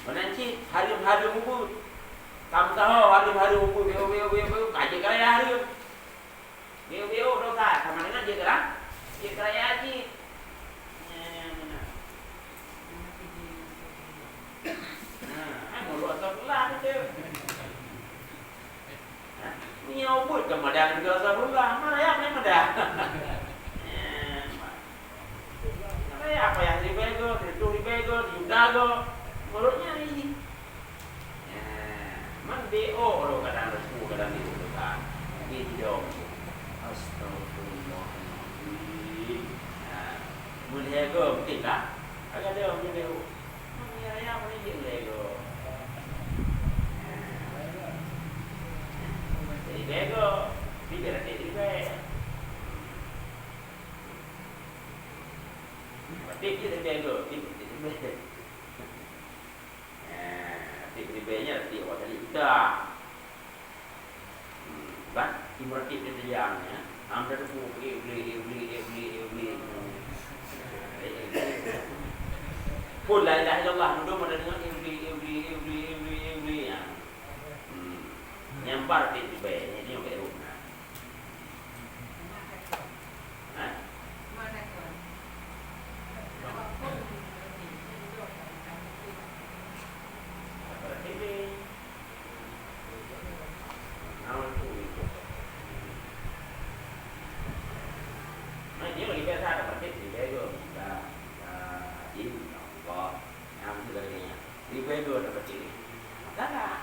menanci hari buat, kamu tahu hari buat, beo, kaji raya hari, beo, dosa, sama dengan je kan? Dia keraya haji. Mulut astagfirullah tu. Ni obut ke madan ke astagfirullah. Mana yang ni madan? Apa yang dibego, dibego, diudago. Mulutnya ni. Man BO lo kadang resu kadang itu kan. Video. Astagfirullah. Mun Lego mungkin lah. Agak dia punya Lego. Punya ayah punya dia Lego. Jadi Lego, dia ada di bawah. Tip dia di Lego, tip di bawah. Tip di bawahnya tip awak tadi kita. Kan, timur tip di yang hampir tu beli. Pun la ilaha illallah duduk pada dengan beli. Nyambar di bawah ni yang baru. Dia lagi biasa ada pakai di Lego, ini, di Lego dapat ini. Maka